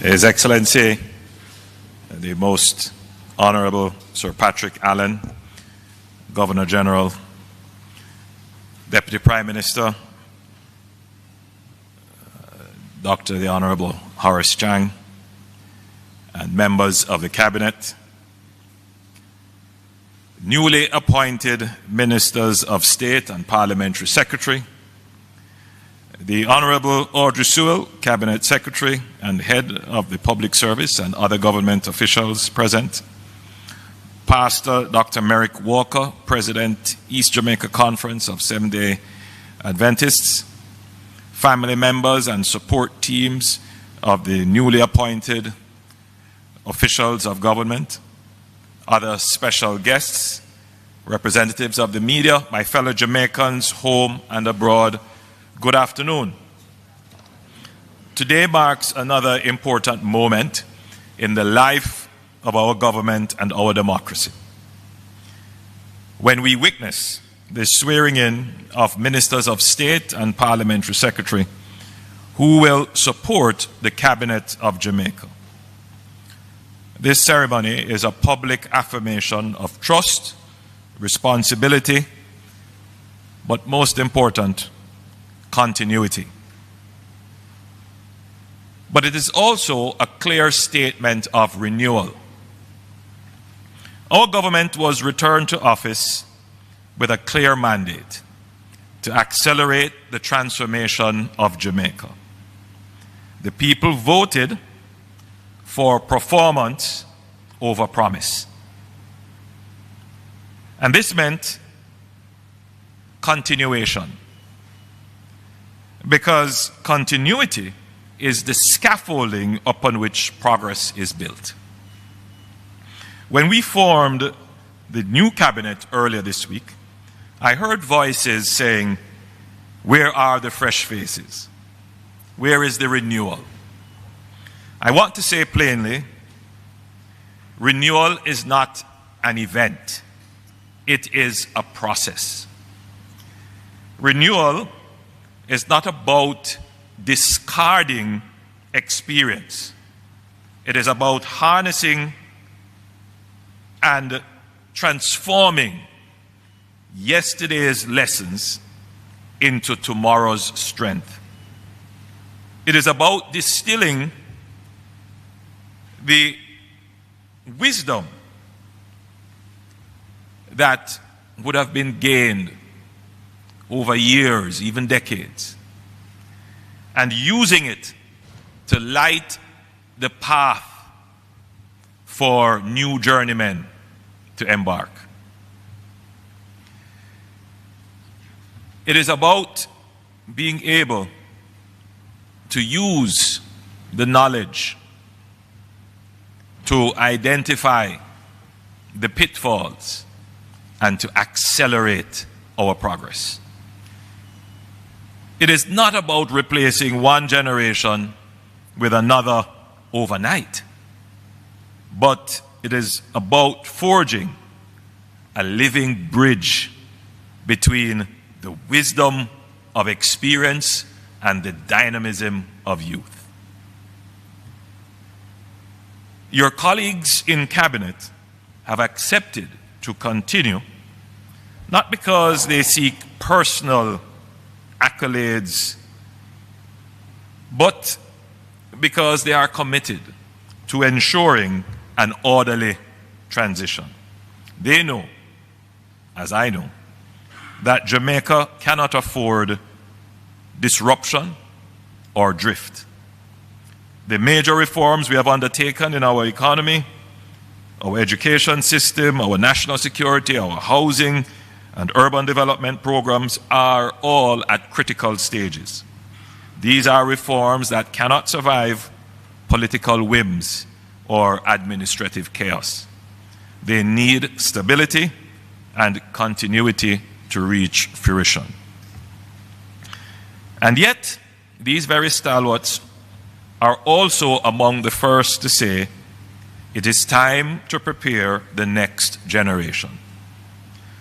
His Excellency, the Most Honorable Sir Patrick Allen, Governor General, Deputy Prime Minister, Dr. the Honorable Horace Chang, and members of the Cabinet, newly appointed Ministers of State and Parliamentary Secretary, the Honorable Audrey Sewell, Cabinet Secretary and Head of the Public Service, and other government officials present, Pastor Dr. Merrick Walker, President, East Jamaica Conference of Seventh-day Adventists, family members and support teams of the newly appointed officials of government, other special guests, representatives of the media, my fellow Jamaicans home and abroad, good afternoon. Today marks another important moment in the life of our government and our democracy, when we witness the swearing in of Ministers of State and Parliamentary Secretary who will support the Cabinet of Jamaica. This ceremony is a public affirmation of trust, responsibility, but most important, continuity. But it is also a clear statement of renewal. Our government was returned to office with a clear mandate to accelerate the transformation of Jamaica. The people voted for performance over promise. And this meant continuation, because continuity is the scaffolding upon which progress is built. When we formed the new cabinet earlier this week, I heard voices saying, "Where are the fresh faces? Where is the renewal?" I want to say plainly, renewal is not an event. It is a process. Renewal is not about discarding experience. It is about harnessing and transforming yesterday's lessons into tomorrow's strength. It is about distilling the wisdom that would have been gained over years, even decades, and using it to light the path for new journeymen to embark. It is about being able to use the knowledge to identify the pitfalls and to accelerate our progress. It is not about replacing one generation with another overnight, but it is about forging a living bridge between the wisdom of experience and the dynamism of youth. Your colleagues in cabinet have accepted to continue, not because they seek personal accolades, but because they are committed to ensuring an orderly transition. They know, as I know, that Jamaica cannot afford disruption or drift. The major reforms we have undertaken in our economy, our education system, our national security, our housing and urban development programs are all at critical stages. These are reforms that cannot survive political whims or administrative chaos. They need stability and continuity to reach fruition. And yet, these very stalwarts are also among the first to say it is time to prepare the next generation.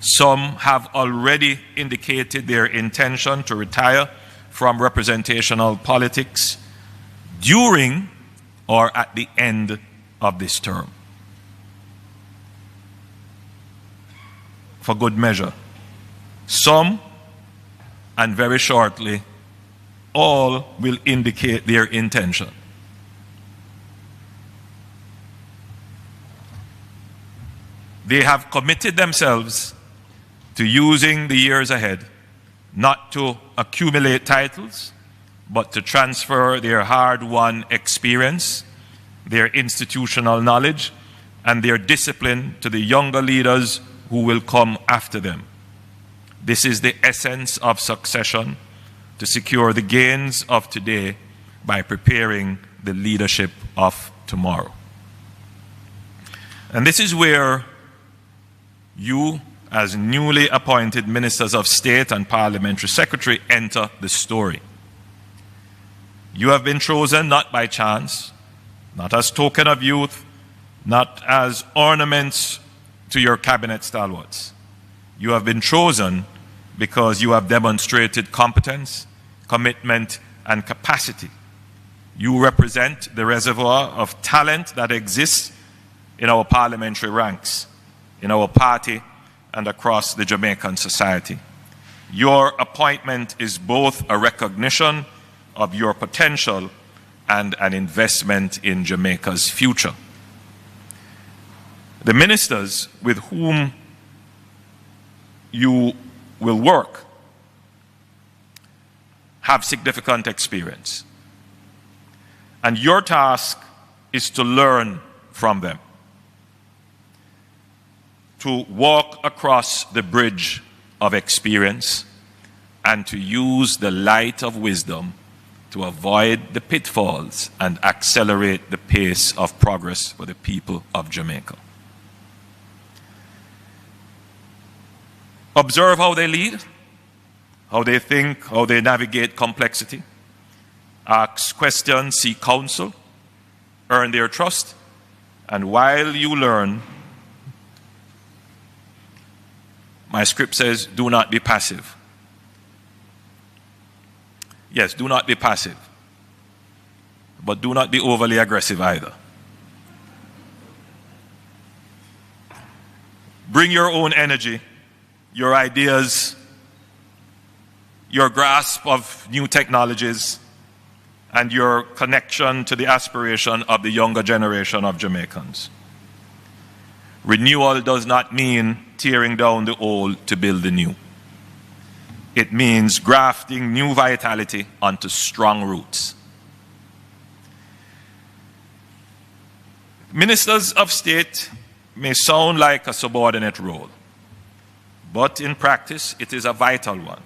Some have already indicated their intention to retire from representational politics during or at the end of this term. For good measure, some, and very shortly, all will indicate their intention. They have committed themselves to using the years ahead not to accumulate titles, but to transfer their hard-won experience, their institutional knowledge, and their discipline to the younger leaders who will come after them. This is the essence of succession, to secure the gains of today by preparing the leadership of tomorrow. And this is where you, as newly appointed ministers of state and parliamentary secretary, enter the story. You have been chosen not by chance, not as token of youth, not as ornaments to your cabinet stalwarts. You have been chosen because you have demonstrated competence, commitment, and capacity. You represent the reservoir of talent that exists in our parliamentary ranks, in our party, and across the Jamaican society. Your appointment is both a recognition of your potential and an investment in Jamaica's future. The ministers with whom you will work have significant experience, and your task is to learn from them, to walk across the bridge of experience and to use the light of wisdom to avoid the pitfalls and accelerate the pace of progress for the people of Jamaica. Observe how they lead, how they think, how they navigate complexity. Ask questions, seek counsel, earn their trust, and while you learn, my script says, do not be passive. Yes, do not be passive, but do not be overly aggressive either. Bring your own energy, your ideas, your grasp of new technologies, and your connection to the aspiration of the younger generation of Jamaicans. Renewal does not mean tearing down the old to build the new. It means grafting new vitality onto strong roots. Ministers of state may sound like a subordinate role, but in practice it is a vital one.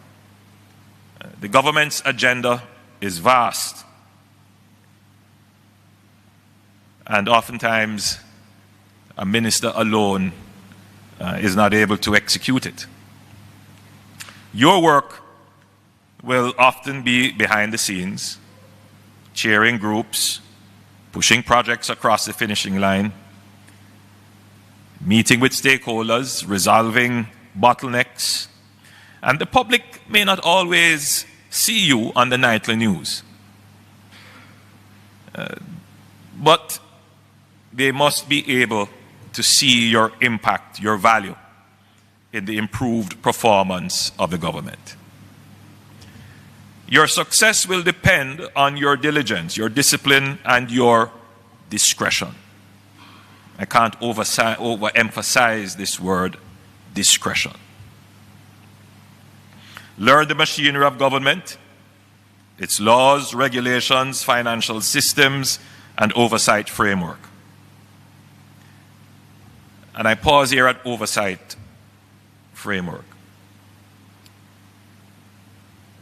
The government's agenda is vast, and oftentimes a minister alone is not able to execute it. Your work will often be behind the scenes, chairing groups, pushing projects across the finishing line, meeting with stakeholders, resolving bottlenecks, and the public may not always see you on the nightly news. But they must be able to see your impact, your value in the improved performance of the government. Your success will depend on your diligence, your discipline, and your discretion. I can't overemphasize this word, discretion. Learn the machinery of government, its laws, regulations, financial systems, and oversight framework. And I pause here at oversight framework.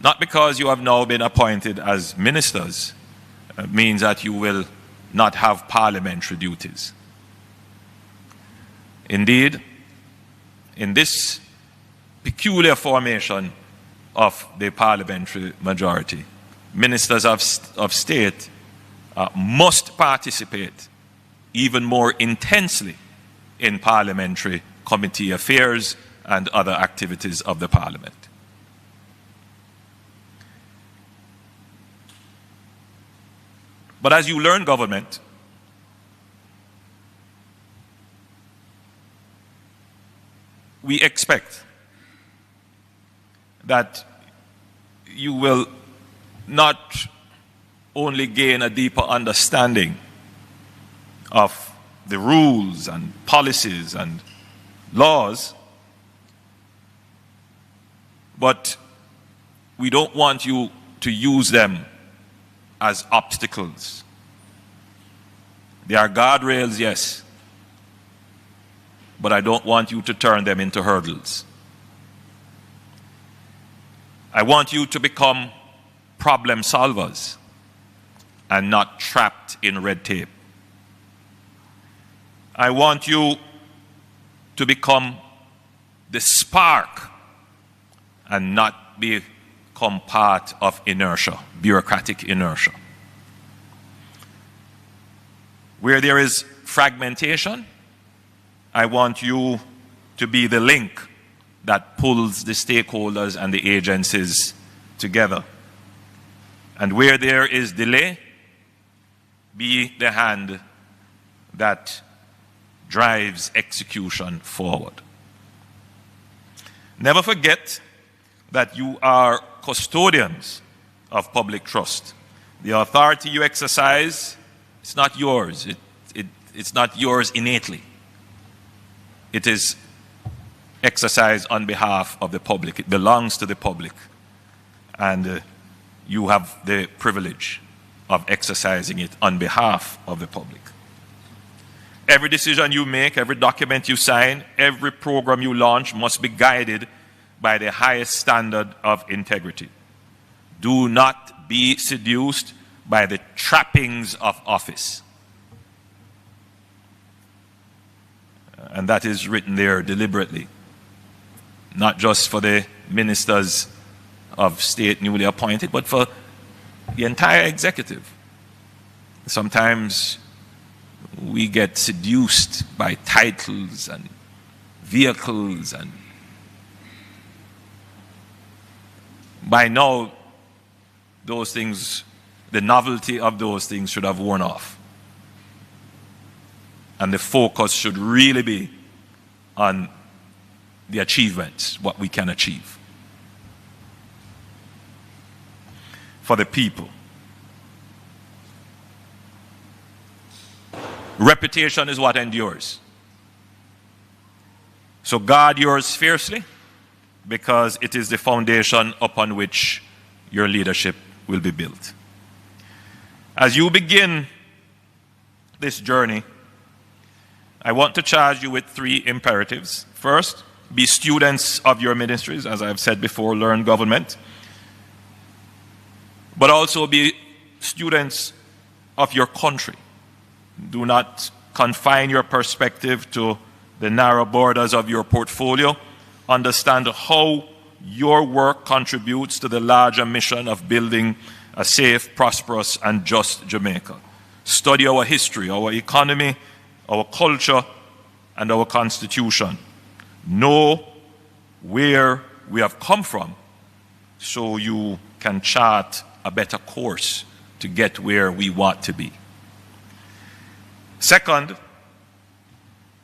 Not because you have now been appointed as ministers means that you will not have parliamentary duties. Indeed, in this peculiar formation of the parliamentary majority, ministers of state must participate even more intensely in parliamentary committee affairs and other activities of the parliament. But as you learn government, we expect that you will not only gain a deeper understanding of the rules and policies and laws, but we don't want you to use them as obstacles. They are guardrails, yes, but I don't want you to turn them into hurdles. I want you to become problem solvers and not trapped in red tape. I want you to become the spark and not become part of inertia, bureaucratic inertia. Where there is fragmentation, I want you to be the link that pulls the stakeholders and the agencies together. And where there is delay, be the hand that drives execution forward. Never forget that you are custodians of public trust. The authority you exercise, it's not yours. It's not yours innately. It is exercised on behalf of the public. It belongs to the public. And you have the privilege of exercising it on behalf of the public. Every decision you make, every document you sign, every program you launch must be guided by the highest standard of integrity. Do not be seduced by the trappings of office. And that is written there deliberately, not just for the ministers of state newly appointed, but for the entire executive. Sometimes we get seduced by titles and vehicles, and by now those things, the novelty of those things should have worn off. And the focus should really be on the achievements, what we can achieve for the people. Reputation is what endures. So guard yours fiercely, because it is the foundation upon which your leadership will be built. As you begin this journey, I want to charge you with 3 imperatives. First, be students of your ministries. As I've said before, learn government. But also be students of your country. Do not confine your perspective to the narrow borders of your portfolio. Understand how your work contributes to the larger mission of building a safe, prosperous, and just Jamaica. Study our history, our economy, our culture, and our constitution. Know where we have come from so you can chart a better course to get where we want to be. Second,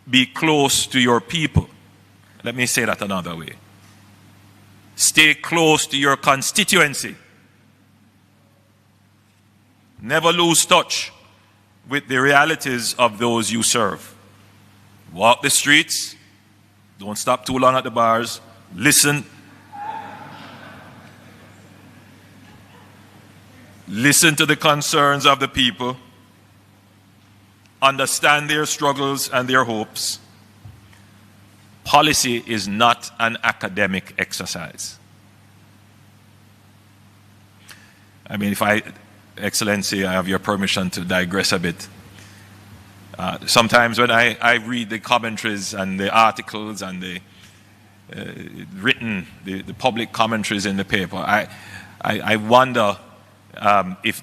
be close to your people. Let me say that another way. Stay close to your constituency. Never lose touch with the realities of those you serve. Walk the streets. Don't stop too long at the bars. Listen. Listen to the concerns of the people. Understand their struggles and their hopes. Policy is not an academic exercise. I mean, Excellency, I have your permission to digress a bit. Sometimes when I read the commentaries and the articles and the the public commentaries in the paper, I wonder if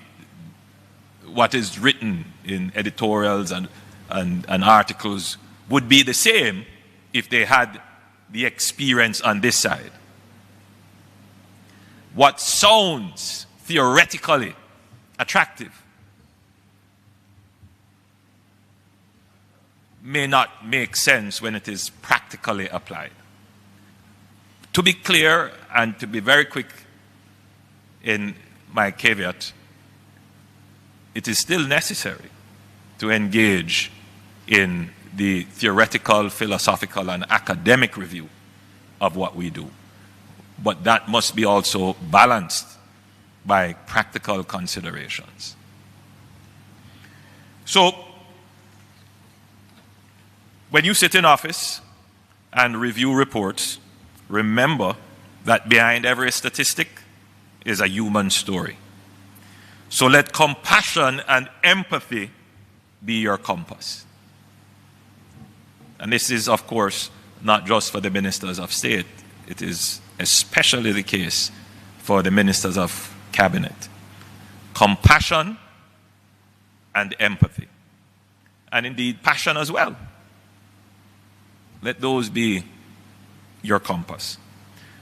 what is written in editorials and articles would be the same if they had the experience on this side. What sounds theoretically attractive may not make sense when it is practically applied. To be clear and to be very quick in my caveat, it is still necessary to engage in the theoretical, philosophical, and academic review of what we do. But that must be also balanced by practical considerations. So, when you sit in office and review reports, remember that behind every statistic is a human story. So let compassion and empathy be your compass. And this is, of course, not just for the ministers of state. It is especially the case for the ministers of cabinet. Compassion and empathy. And indeed, passion as well. Let those be your compass.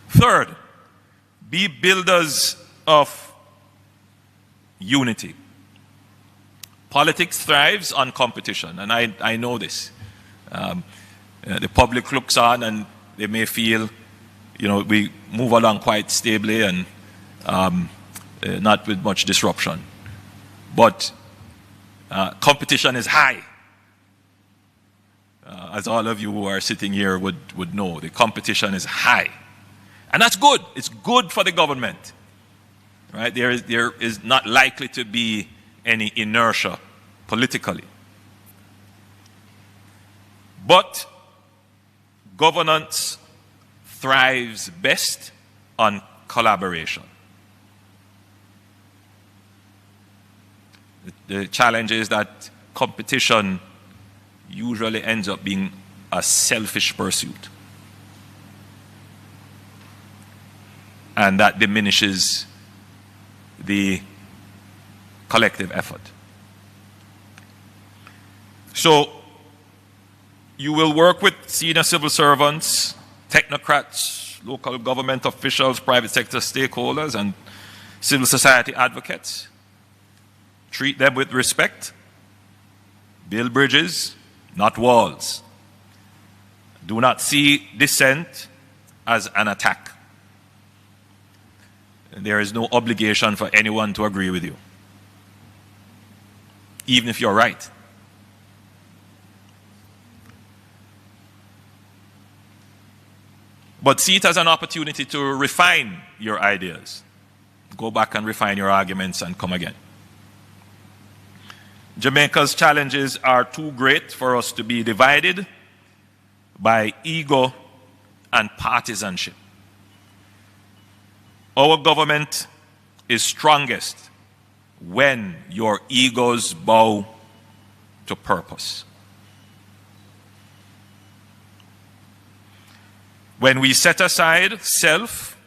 Third, be builders of unity. Politics thrives on competition, and I know this. The public looks on and they may feel, we move along quite stably and not with much disruption. But competition is high. As all of you who are sitting here would know, the competition is high. And that's good. It's good for the government. Right? There is not likely to be any inertia politically. But governance thrives best on collaboration. The challenge is that competition usually ends up being a selfish pursuit. And that diminishes the collective effort. So, you will work with senior civil servants, technocrats, local government officials, private sector stakeholders, and civil society advocates. Treat them with respect. Build bridges, not walls. Do not see dissent as an attack. There is no obligation for anyone to agree with you, even if you're right. But see it as an opportunity to refine your ideas. Go back and refine your arguments and come again. Jamaica's challenges are too great for us to be divided by ego and partisanship. Our government is strongest when your egos bow to purpose. When we set aside self,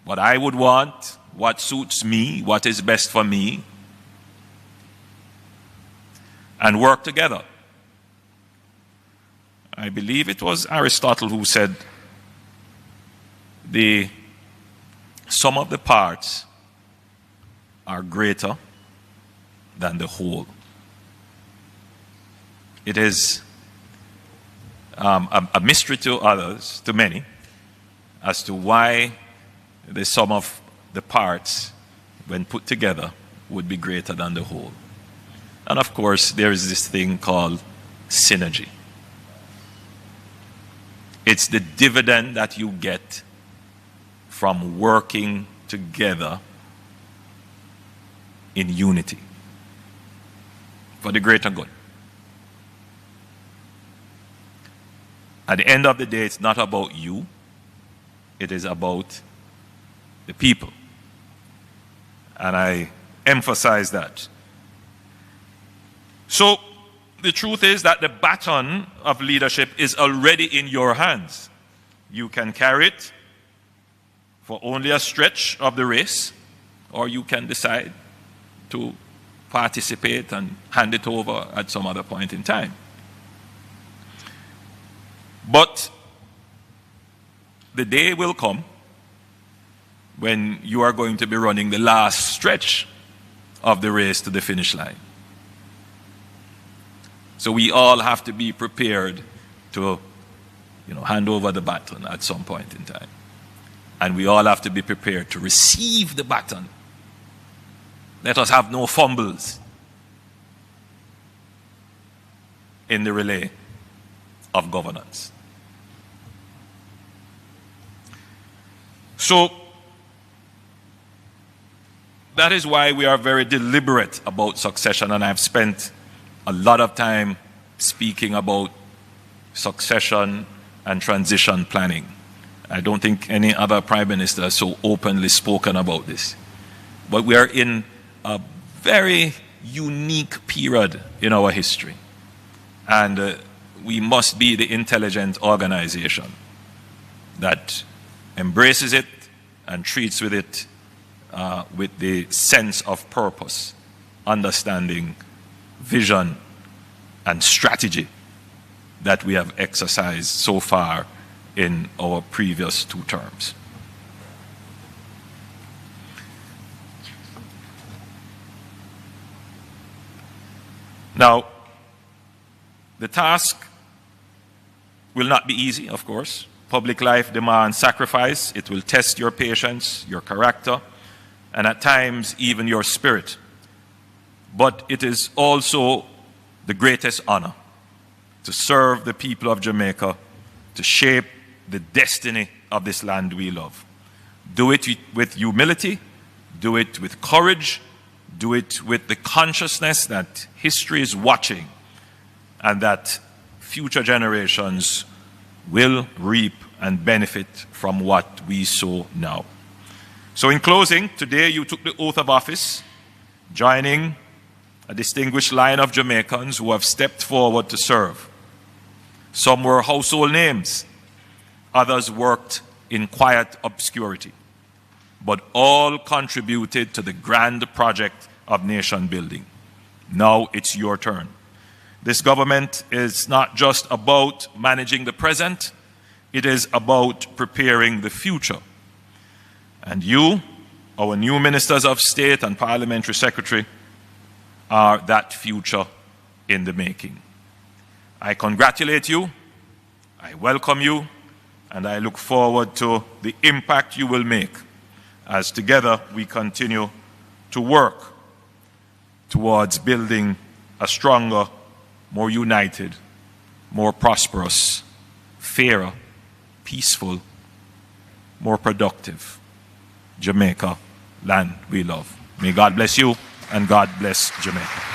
what I would want, what suits me, what is best for me, and work together. I believe it was Aristotle who said the sum of the parts are greater than the whole. It is a mystery to others, to many, as to why the sum of the parts, when put together, would be greater than the whole. And of course, there is this thing called synergy. It's the dividend that you get from working together in unity for the greater good. At the end of the day, it's not about you. It is about the people. And I emphasize that. So, the truth is that the baton of leadership is already in your hands. You can carry it for only a stretch of the race, or you can decide to participate and hand it over at some other point in time. But the day will come when you are going to be running the last stretch of the race to the finish line. So we all have to be prepared to hand over the baton at some point in time. And we all have to be prepared to receive the baton. Let us have no fumbles in the relay of governance. So, that is why we are very deliberate about succession, and I've spent a lot of time speaking about succession and transition planning. I don't think any other prime minister has so openly spoken about this. But we are in a very unique period in our history. And we must be the intelligent organization that embraces it and treats with it with the sense of purpose, understanding, vision, and strategy that we have exercised so far in our previous 2 terms. Now, the task will not be easy, of course. Public life demands sacrifice. It will test your patience, your character, and at times even your spirit. But it is also the greatest honor to serve the people of Jamaica, to shape the destiny of this land we love. Do it with humility, do it with courage, do it with the consciousness that history is watching and that future generations will reap and benefit from what we sow now. So in closing, today you took the oath of office, joining a distinguished line of Jamaicans who have stepped forward to serve. Some were household names, others worked in quiet obscurity, but all contributed to the grand project of nation building. Now it's your turn. This government is not just about managing the present, it is about preparing the future. And you, our new ministers of state and parliamentary secretary, are that future in the making. I congratulate you, I welcome you, and I look forward to the impact you will make as together we continue to work towards building a stronger, more united, more prosperous, fairer, peaceful, more productive Jamaica, land we love. May God bless you and God bless Jamaica.